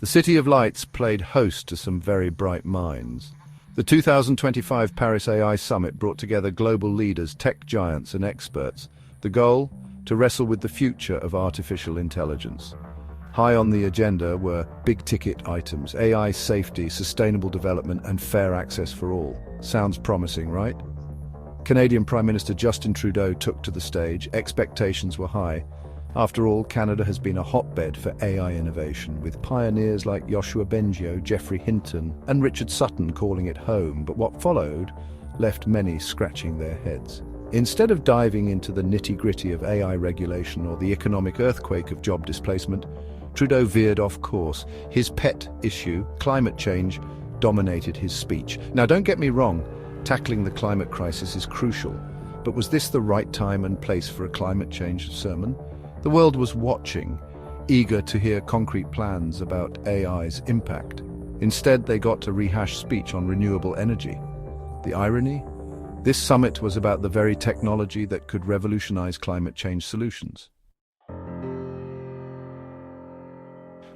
The City of Lights played host to some very bright minds. The 2025 Paris AI Summit brought together global leaders, tech giants and experts. The goal? To wrestle with the future of artificial intelligence. High on the agenda were big-ticket items, AI safety, sustainable development and fair access for all. Sounds promising, right? Canadian Prime Minister Justin Trudeau took to the stage. Expectations were high. After all, Canada has been a hotbed for AI innovation, with pioneers like Yoshua Bengio, Geoffrey Hinton, and Richard Sutton calling it home. But what followed left many scratching their heads. Instead of diving into the nitty-gritty of AI regulation or the economic earthquake of job displacement, Trudeau veered off course. His pet issue, climate change, dominated his speech. Now, don't get me wrong, tackling the climate crisis is crucial, but was this the right time and place for a climate change sermon? The world was watching, eager to hear concrete plans about AI's impact. Instead, they got to rehash speech on renewable energy. The irony? This summit was about the very technology that could revolutionize climate change solutions.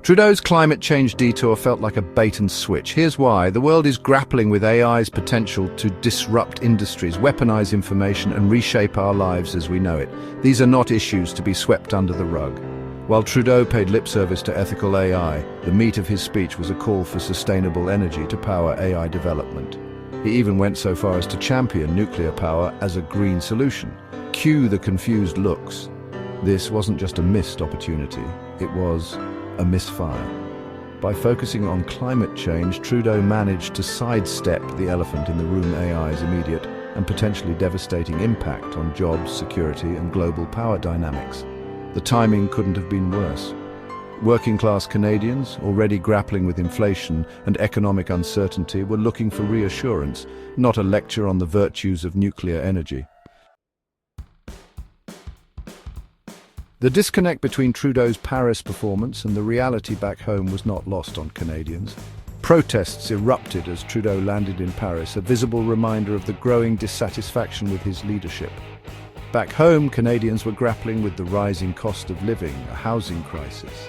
Trudeau's climate change detour felt like a bait and switch. Here's why. The world is grappling with AI's potential to disrupt industries, weaponize information, and reshape our lives as we know it. These are not issues to be swept under the rug. While Trudeau paid lip service to ethical AI, the meat of his speech was a call for sustainable energy to power AI development. He even went so far as to champion nuclear power as a green solution. Cue the confused looks. This wasn't just a missed opportunity, it was a misfire. By focusing on climate change, Trudeau managed to sidestep the elephant in the room: AI's immediate and potentially devastating impact on jobs, security, and global power dynamics. The timing couldn't have been worse. Working-class Canadians, already grappling with inflation and economic uncertainty, were looking for reassurance, not a lecture on the virtues of nuclear energy. The disconnect between Trudeau's Paris performance and the reality back home was not lost on Canadians. Protests erupted as Trudeau landed in Paris, a visible reminder of the growing dissatisfaction with his leadership. Back home, Canadians were grappling with the rising cost of living, a housing crisis,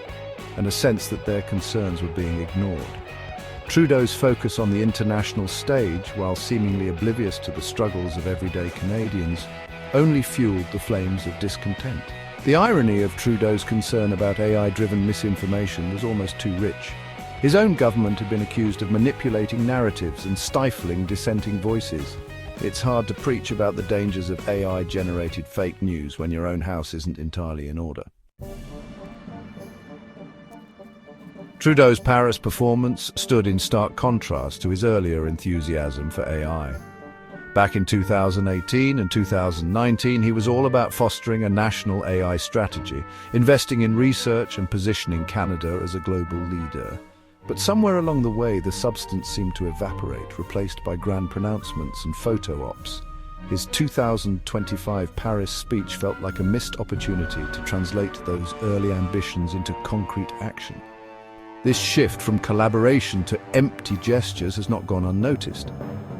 and a sense that their concerns were being ignored. Trudeau's focus on the international stage, while seemingly oblivious to the struggles of everyday Canadians, only fueled the flames of discontent. The irony of Trudeau's concern about AI-driven misinformation was almost too rich. His own government had been accused of manipulating narratives and stifling dissenting voices. It's hard to preach about the dangers of AI-generated fake news when your own house isn't entirely in order. Trudeau's Paris performance stood in stark contrast to his earlier enthusiasm for AI. Back in 2018 and 2019, he was all about fostering a national AI strategy, investing in research and positioning Canada as a global leader. But somewhere along the way, the substance seemed to evaporate, replaced by grand pronouncements and photo ops. His 2025 Paris speech felt like a missed opportunity to translate those early ambitions into concrete action. This shift from collaboration to empty gestures has not gone unnoticed.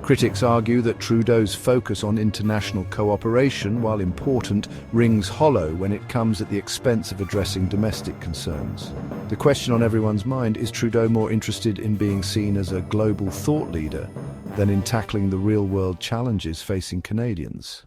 Critics argue that Trudeau's focus on international cooperation, while important, rings hollow when it comes at the expense of addressing domestic concerns. The question on everyone's mind is Trudeau more interested in being seen as a global thought leader than in tackling the real-world challenges facing Canadians?